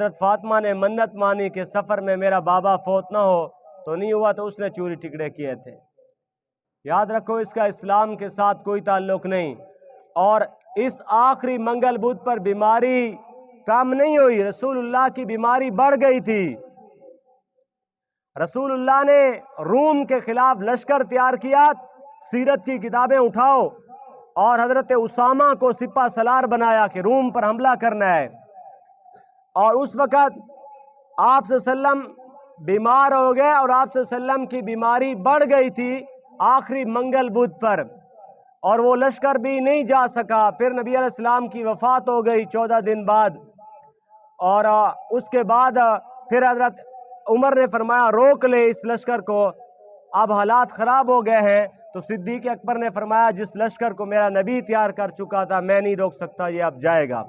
حضرت فاطمہ نے منت مانی کہ سفر میں میرا بابا فوت نہ ہو، تو نہیں ہوا تو اس نے چوری ٹکڑے کیے تھے۔ یاد رکھو اس کا اسلام کے ساتھ کوئی تعلق نہیں۔ اور اس آخری منگل بدھ پر بیماری کم نہیں ہوئی، رسول اللہ کی بیماری بڑھ گئی تھی۔ رسول اللہ نے روم کے خلاف لشکر تیار کیا، سیرت کی کتابیں اٹھاؤ، اور حضرت اسامہ کو سپہ سالار بنایا کہ روم پر حملہ کرنا ہے۔ اور اس وقت آپ صلی اللہ علیہ وسلم بیمار ہو گئے، اور آپ صلی اللہ علیہ وسلم کی بیماری بڑھ گئی تھی آخری منگل بدھ پر، اور وہ لشکر بھی نہیں جا سکا۔ پھر نبی علیہ السلام کی وفات ہو گئی 14 دن بعد، اور اس کے بعد پھر حضرت عمر نے فرمایا روک لے اس لشکر کو، اب حالات خراب ہو گئے ہیں۔ تو صدیق اکبر نے فرمایا جس لشکر کو میرا نبی تیار کر چکا تھا میں نہیں روک سکتا، یہ اب جائے گا۔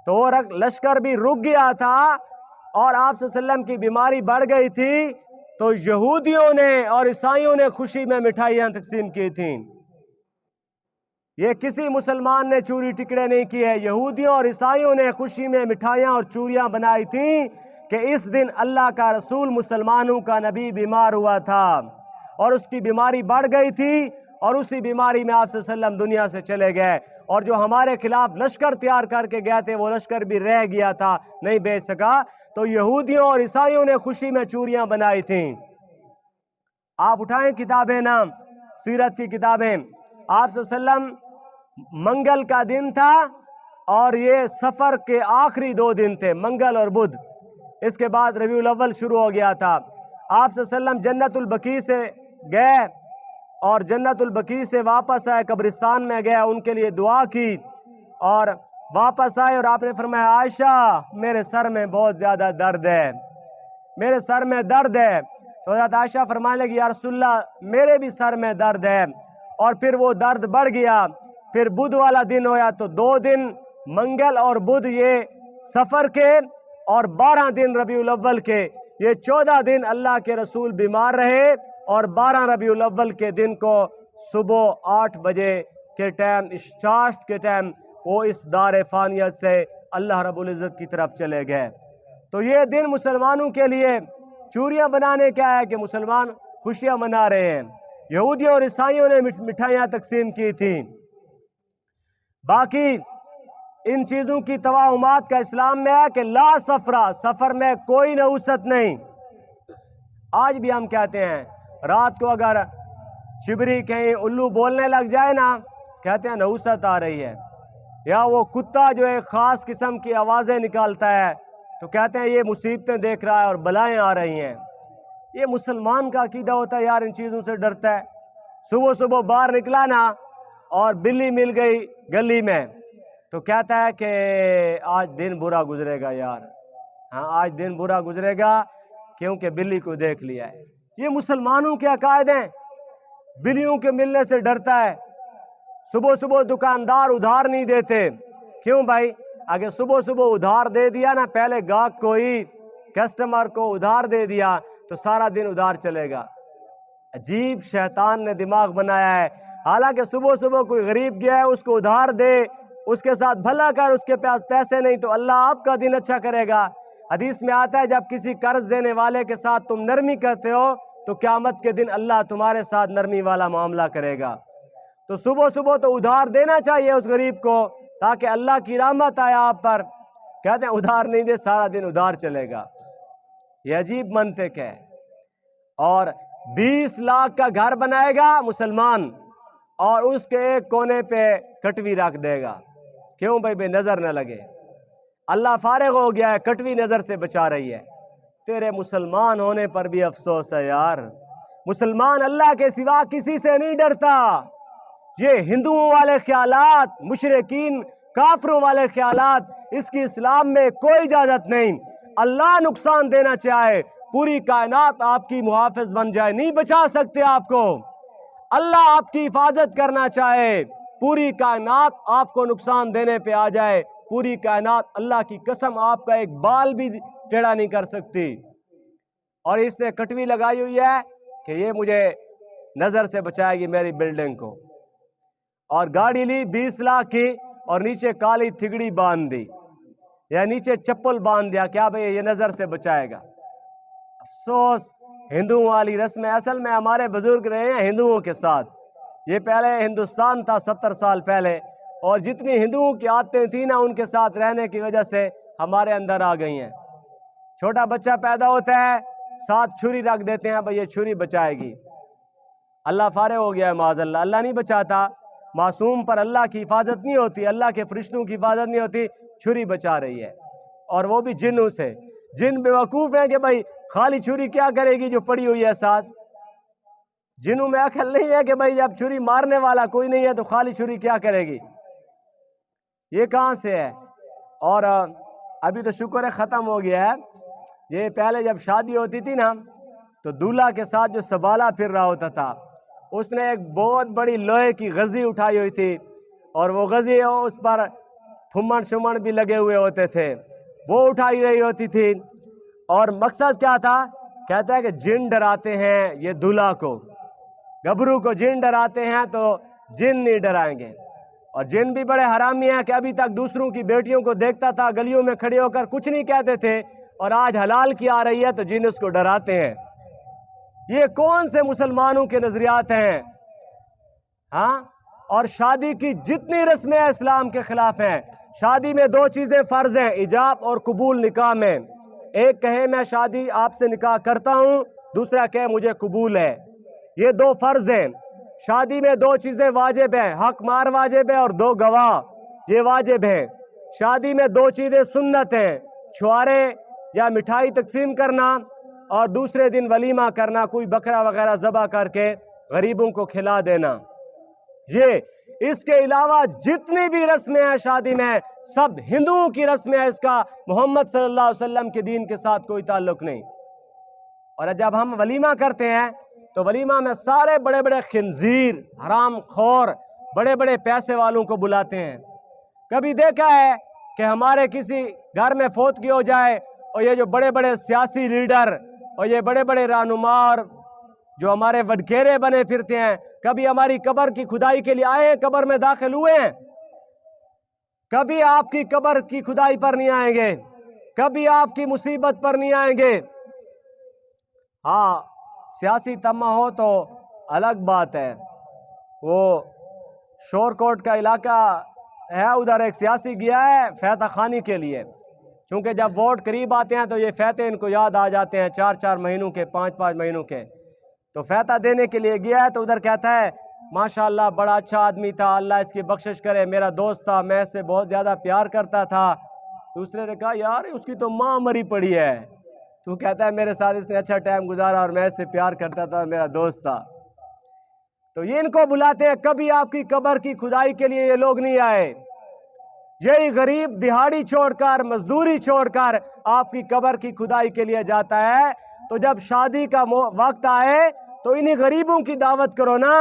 تو وہ لشکر بھی رک گیا تھا، اور آپ صلی اللہ علیہ وسلم کی بیماری بڑھ گئی تھی، تو یہودیوں نے اور عیسائیوں نے خوشی میں مٹھائیاں تقسیم کی تھیں۔ یہ کسی مسلمان نے چوری ٹکڑے نہیں کیے، یہودیوں اور عیسائیوں نے خوشی میں مٹھائیاں اور چوریاں بنائی تھیں کہ اس دن اللہ کا رسول مسلمانوں کا نبی بیمار ہوا تھا، اور اس کی بیماری بڑھ گئی تھی، اور اسی بیماری میں آپ صلی اللہ علیہ وسلم دنیا سے چلے گئے۔ اور جو ہمارے خلاف لشکر تیار کر کے گئے تھے وہ لشکر بھی رہ گیا تھا، نہیں بیچ سکا۔ تو یہودیوں اور عیسائیوں نے خوشی میں چوریاں بنائی تھیں۔ آپ اٹھائیں کتابیں نام سیرت کی کتابیں، آپ صلی اللہ علیہ وسلم منگل کا دن تھا، اور یہ سفر کے آخری 2 دن تھے، منگل اور بدھ۔ اس کے بعد ربیع الاول شروع ہو گیا تھا۔ آپ صلی اللہ علیہ وسلم جنت البقیع سے گئے، اور جنت البقیع سے واپس آئے، قبرستان میں گئے، ان کے لیے دعا کی، اور واپس آئے، اور آپ نے فرمایا عائشہ میرے سر میں بہت زیادہ درد ہے، میرے سر میں درد ہے۔ تو حضرت عائشہ فرمانے لگی یا رسول اللہ میرے بھی سر میں درد ہے، اور پھر وہ درد بڑھ گیا۔ پھر بدھ والا دن ہویا تو 2 دن منگل اور بدھ یہ سفر کے، اور 12 دن ربیع الاول کے، یہ 14 دن اللہ کے رسول بیمار رہے، اور 12 ربیع الاول کے دن کو صبح 8 بجے کے ٹائم چاشت کے ٹائم وہ اس دار فانیت سے اللہ رب العزت کی طرف چلے گئے۔ تو یہ دن مسلمانوں کے لیے چوریاں بنانے کیا ہے کہ مسلمان خوشیاں منا رہے ہیں۔ یہودیوں اور عیسائیوں نے مٹھائیاں تقسیم کی تھیں۔ باقی ان چیزوں کی توہمات کا اسلام میں ہے کہ لا سفرہ، سفر میں کوئی نحوست نہیں۔ آج بھی ہم کہتے ہیں رات کو اگر چبری کہیں الو بولنے لگ جائے نا، کہتے ہیں نحوست آ رہی ہے، یا وہ کتا جو ایک خاص قسم کی آوازیں نکالتا ہے تو کہتے ہیں یہ مصیبتیں دیکھ رہا ہے اور بلائیں آ رہی ہیں۔ یہ مسلمان کا عقیدہ ہوتا ہے یار، ان چیزوں سے ڈرتا ہے۔ صبح صبح باہر نکلا نا اور بلی مل گئی گلی میں تو کہتا ہے کہ آج دن برا گزرے گا یار، ہاں آج دن برا گزرے گا کیونکہ بلی کو دیکھ لیا ہے۔ یہ مسلمانوں کے عقائد ہیں، بلیوں کے ملنے سے ڈرتا ہے۔ صبح صبح دکاندار ادھار نہیں دیتے، کیوں بھائی؟ اگر صبح صبح ادھار دے دیا نا، پہلے گاہک کو ہی کسٹمر کو ادھار دے دیا تو سارا دن ادھار چلے گا۔ عجیب شیطان نے دماغ بنایا ہے۔ حالانکہ صبح صبح کوئی غریب گیا ہے اس کو ادھار دے، اس کے ساتھ بھلا کر، اس کے پاس پیسے نہیں تو اللہ آپ کا دن اچھا کرے گا۔ حدیث میں آتا ہے جب کسی قرض دینے والے کے ساتھ تم نرمی کرتے ہو تو قیامت کے دن اللہ تمہارے ساتھ نرمی والا معاملہ کرے گا۔ تو صبح صبح تو ادھار دینا چاہیے اس غریب کو تاکہ اللہ کی رحمت آئے آپ پر۔ کہتے ہیں ادھار نہیں دے سارا دن ادھار چلے گا۔ یہ عجیب منطق ہے۔ اور 20 لاکھ کا گھر بنائے گا مسلمان اور اس کے ایک کونے پہ کٹوی رکھ دے گا، کیوں بھائی؟ بے نظر نہ لگے۔ اللہ فارغ ہو گیا ہے، کٹوی نظر سے بچا رہی ہے۔ تیرے مسلمان ہونے پر بھی افسوس ہے یار۔ مسلمان اللہ کے سوا کسی سے نہیں ڈرتا۔ یہ ہندوؤں والے خیالات، مشرکین کافروں والے خیالات، اس کی اسلام میں کوئی اجازت نہیں۔ اللہ نقصان دینا چاہے پوری کائنات آپ کی محافظ بن جائے، نہیں بچا سکتے آپ کو۔ اللہ آپ کی حفاظت کرنا چاہے پوری کائنات آپ کو نقصان دینے پہ آ جائے، پوری کائنات اللہ کی قسم آپ کا ایک بال بھی ٹیڑھا نہیں کر سکتی۔ اور اس نے کٹوی لگائی ہوئی ہے کہ یہ مجھے نظر سے بچائے گی میری بلڈنگ کو۔ اور گاڑی لی 20 لاکھ کی اور نیچے کالی تھگڑی باندھ دی۔ یا نیچے چپل باندھ دیا کیا بھئی یہ نظر سے بچائے گا. افسوس ہندوؤں والی رسم اصل میں ہمارے بزرگ رہے ہیں ہندوؤں کے ساتھ. یہ پہلے ہندوستان تھا 70 سال پہلے، اور جتنی ہندوؤں کی عادتیں تھیں نا ان کے ساتھ رہنے کی وجہ سے ہمارے اندر آ گئی ہیں. چھوٹا بچہ پیدا ہوتا ہے ساتھ چھری رکھ دیتے ہیں بھئی یہ چھری بچائے گی. اللہ فارغ ہو گیا ہے معاذ اللہ، اللہ نہیں بچاتا. معصوم پر اللہ کی حفاظت نہیں ہوتی، اللہ کے فرشتوں کی حفاظت نہیں ہوتی، چھری بچا رہی ہے. اور وہ بھی جنوں سے. جن بیوقوف ہیں کہ بھئی خالی چھری کیا کرے گی جو پڑی ہوئی ہے ساتھ. جنوں میں عقل نہیں ہے کہ بھئی جب چھری مارنے والا کوئی نہیں ہے تو خالی چھری کیا کرے گی. یہ کہاں سے ہے؟ اور ابھی تو شکر ہے ختم ہو گیا ہے. یہ پہلے جب شادی ہوتی تھی نا تو دولہا کے ساتھ جو سبالہ پھر رہا ہوتا تھا اس نے ایک بہت بڑی لوہے کی غزی اٹھائی ہوئی تھی، اور وہ غزی اس پر پھمن شمن بھی لگے ہوئے ہوتے تھے، وہ اٹھائی رہی ہوتی تھی. اور مقصد کیا تھا؟ کہتا ہے کہ جن ڈراتے ہیں یہ دولہا کو، گبرو کو جن ڈراتے ہیں تو جن نہیں ڈرائیں گے. اور جن بھی بڑے حرامی ہیں کہ ابھی تک دوسروں کی بیٹیوں کو دیکھتا تھا گلیوں میں کھڑے ہو کر کچھ نہیں کہتے تھے، اور آج حلال کی آ رہی ہے تو جن اس کو ڈراتے ہیں. یہ کون سے مسلمانوں کے نظریات ہیں؟ ہاں. اور شادی کی جتنی رسمیں اسلام کے خلاف ہیں. شادی میں 2 چیزیں فرض ہیں، ایجاب اور قبول نکاح میں. ایک کہے میں شادی آپ سے نکاح کرتا ہوں، دوسرا کہے مجھے قبول ہے. یہ 2 فرض ہیں. شادی میں 2 چیزیں واجب ہیں، حق مار واجب ہے اور 2 گواہ یہ واجب ہیں. شادی میں 2 چیزیں سنت ہیں، چھوارے یا مٹھائی تقسیم کرنا، اور دوسرے دن ولیمہ کرنا، کوئی بکرا وغیرہ ذبح کر کے غریبوں کو کھلا دینا. یہ اس کے علاوہ جتنی بھی رسمیں ہیں شادی میں سب ہندوؤں کی رسمیں ہیں، اس کا محمد صلی اللہ علیہ وسلم کے دین کے ساتھ کوئی تعلق نہیں. اور جب ہم ولیمہ کرتے ہیں تو ولیمہ میں سارے بڑے بڑے خنزیر، حرام خور، بڑے بڑے پیسے والوں کو بلاتے ہیں. کبھی دیکھا ہے کہ ہمارے کسی گھر میں فوتگی ہو جائے اور یہ جو بڑے بڑے سیاسی لیڈر اور یہ بڑے بڑے رہنما اور جو ہمارے وڈکیرے بنے پھرتے ہیں کبھی ہماری قبر کی کھدائی کے لیے آئے ہیں، قبر میں داخل ہوئے ہیں؟ کبھی آپ کی قبر کی کھدائی پر نہیں آئیں گے، کبھی آپ کی مصیبت پر نہیں آئیں گے. ہاں سیاسی تمہ ہو تو الگ بات ہے. وہ شور کوٹ کا علاقہ ہے، ادھر ایک سیاسی گیا ہے فیتہ خانی کے لیے، چونکہ جب ووٹ قریب آتے ہیں تو یہ فیتے ان کو یاد آ جاتے ہیں 4 مہینوں کے، 5 مہینوں کے. تو فیتہ دینے کے لیے گیا ہے تو ادھر کہتا ہے ماشاءاللہ بڑا اچھا آدمی تھا، اللہ اس کی بخشش کرے، میرا دوست تھا، میں اس سے بہت زیادہ پیار کرتا تھا. دوسرے نے کہا یار اس کی تو ماں مری پڑی ہے، تو کہتا ہے میرے ساتھ اس نے اچھا ٹائم گزارا اور میں اس سے پیار کرتا تھا، میرا دوست تھا. تو یہ ان کو بلاتے ہیں. کبھی آپ کی قبر کی کھدائی کے لیے یہ لوگ نہیں آئے. یہی غریب دہاڑی چھوڑ کر، مزدوری چھوڑ کر آپ کی قبر کی کھدائی کے لیے جاتا ہے. تو جب شادی کا وقت آئے تو انہی غریبوں کی دعوت کرو نا،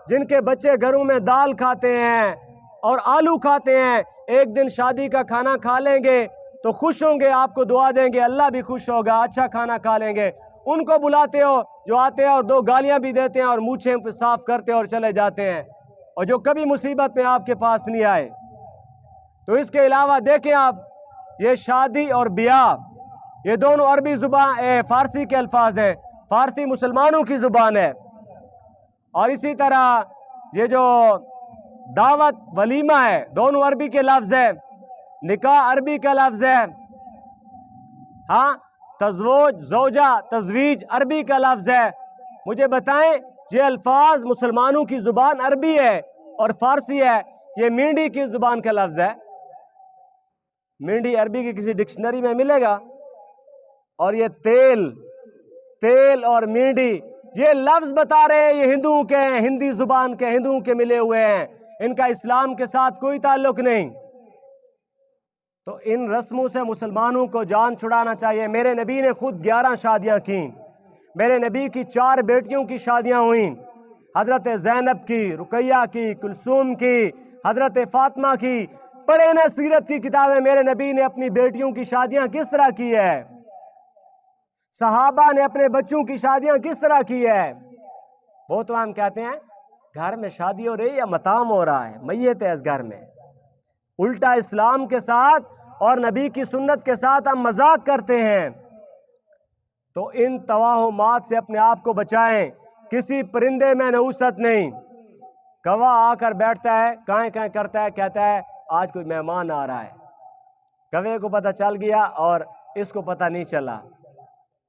جن کے بچے گھروں میں دال کھاتے ہیں اور آلو کھاتے ہیں. ایک دن شادی کا کھانا کھا لیں گے تو خوش ہوں گے، آپ کو دعا دیں گے، اللہ بھی خوش ہوگا، اچھا کھانا کھا لیں گے. ان کو بلاتے ہو جو آتے ہیں اور 2 گالیاں بھی دیتے ہیں اور مونچھیں پہ صاف کرتے اور چلے جاتے ہیں، اور جو کبھی مصیبت میں آپ کے پاس نہیں آئے. تو اس کے علاوہ دیکھیں آپ، یہ شادی اور بیاہ یہ دونوں عربی زبان فارسی کے الفاظ ہیں، فارسی مسلمانوں کی زبان ہے. اور اسی طرح یہ جو دعوت ولیمہ ہے دونوں عربی کے لفظ ہیں، نکاح عربی کا لفظ ہے. ہاں تزوج، زوجہ، تزویج عربی کا لفظ ہے. مجھے بتائیں یہ الفاظ مسلمانوں کی زبان عربی ہے اور فارسی ہے، یہ مینڈی کی زبان کا لفظ ہے. مینڈی عربی کی کسی ڈکشنری میں ملے گا؟ اور یہ تیل اور مینڈی یہ لفظ بتا رہے ہیں، یہ ہندوؤں کے ہیں، ہندی زبان کے، ہندوؤں کے ملے ہوئے ہیں، ان کا اسلام کے ساتھ کوئی تعلق نہیں. تو ان رسموں سے مسلمانوں کو جان چھڑانا چاہیے. میرے نبی نے خود 11 شادیاں کیں. میرے نبی کی 4 بیٹیوں کی شادیاں ہوئیں، حضرت زینب کی، رقیہ کی، کلثوم کی، حضرت فاطمہ کی. پڑھے نا سیرت کی کتابیں، میرے نبی نے اپنی بیٹیوں کی شادیاں کس طرح کی ہے، صحابہ نے اپنے بچوں کی شادیاں کس طرح کی ہے. وہ تو ہم کہتے ہیں گھر میں شادی ہو رہی ہے یا مطعم ہو رہا ہے، میت ہے اس گھر میں. الٹا اسلام کے ساتھ اور نبی کی سنت کے ساتھ ہم مذاق کرتے ہیں، تو ان توہمات سے اپنے آپ کو بچائیں۔ کسی پرندے میں نحوست نہیں۔ کوا آ کر بیٹھتا ہے، کائیں کائیں کرتا ہے، کہتا ہے آج کوئی مہمان آ رہا ہے، کوے کو پتہ چل گیا اور اس کو پتہ نہیں چلا۔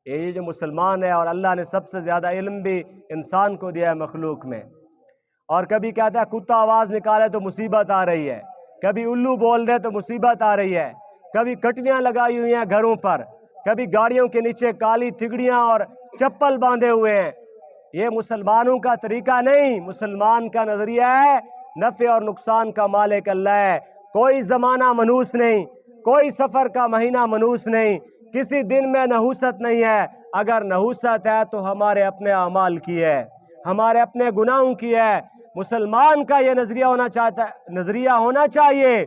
یہ جو مسلمان ہے، اور اللہ نے سب سے زیادہ علم بھی انسان کو دیا ہے مخلوق میں، اور کبھی کہتا ہے کتا آواز نکالے تو مصیبت آ رہی ہے، کبھی الو بول دے تو مصیبت آ رہی ہے، کبھی کٹیاں لگائی ہوئی ہیں گھروں پر، کبھی گاڑیوں کے نیچے کالی تھگڑیاں اور چپل باندھے ہوئے ہیں۔ یہ مسلمانوں کا طریقہ نہیں۔ مسلمان کا نظریہ ہے نفع اور نقصان کا مالک اللہ ہے۔ کوئی زمانہ منحوس نہیں، کوئی سفر کا مہینہ منحوس نہیں، کسی دن میں نحوست نہیں ہے۔ اگر نحوست ہے تو ہمارے اپنے اعمال کی ہے، ہمارے اپنے گناہوں کی ہے۔ مسلمان کا یہ نظریہ ہونا چاہیے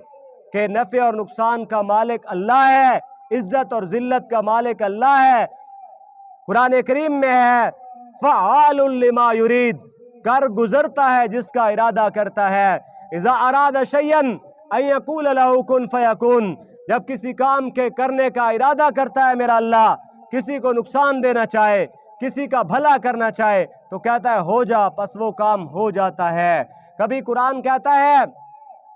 کہ نفع اور نقصان کا مالک اللہ ہے، عزت اور ذلت کا مالک اللہ ہے۔ قرآن کریم میں ہے فعال لما یرید، کر گزرتا ہے جس کا ارادہ کرتا ہے۔ اذا اراد شیئا ان یقول له کن فیکون، جب کسی کام کے کرنے کا ارادہ کرتا ہے میرا اللہ، کسی کو نقصان دینا چاہے، کسی کا بھلا کرنا چاہے تو کہتا ہے ہو جا، پس وہ کام ہو جاتا ہے۔ کبھی قرآن کہتا ہے،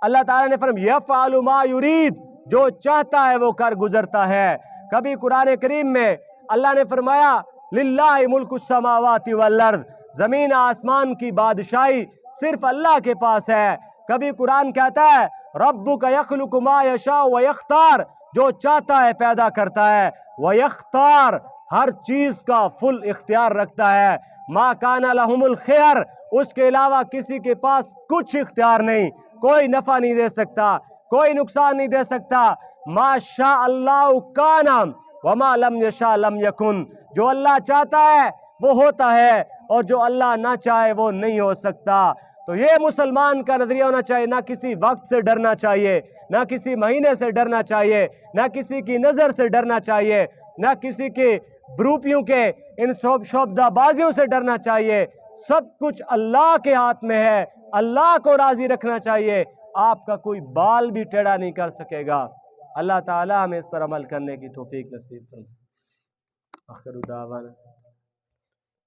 اللہ تعالیٰ نے فرمایا یفعل ما یرید، جو چاہتا ہے وہ کر گزرتا ہے۔ کبھی قرآن کریم میں اللہ نے فرمایا للہ ملک السماوات والارض، زمین آسمان کی بادشاہی صرف اللہ کے پاس ہے۔ کبھی قرآن کہتا ہے ربک یخلق ما یشاء ویختار، جو چاہتا ہے پیدا کرتا ہے، ویختار، ہر چیز کا فل اختیار رکھتا ہے۔ ما کان لہم الخیر، اس کے علاوہ کسی کے پاس کچھ اختیار نہیں، کوئی نفع نہیں دے سکتا، کوئی نقصان نہیں دے سکتا۔ ما شاء اللہ کان وما لم یشاء لم یکن، جو اللہ چاہتا ہے وہ ہوتا ہے، اور جو اللہ نہ چاہے وہ نہیں ہو سکتا۔ تو یہ مسلمان کا نظریہ ہونا چاہیے۔ نہ کسی وقت سے ڈرنا چاہیے، نہ کسی مہینے سے ڈرنا چاہیے، نہ کسی کی نظر سے ڈرنا چاہیے، نہ کسی کی بروپیوں کے ان شعبدہ بازیوں سے ڈرنا چاہیے۔ سب کچھ اللہ کے ہاتھ میں ہے، اللہ کو راضی رکھنا چاہیے۔ آپ کا کوئی بال بھی ٹیڑھا نہیں کر سکے گا۔ اللہ تعالی ہمیں اس پر عمل کرنے کی توفیق نصیب فرمائے۔ آخر دعوانا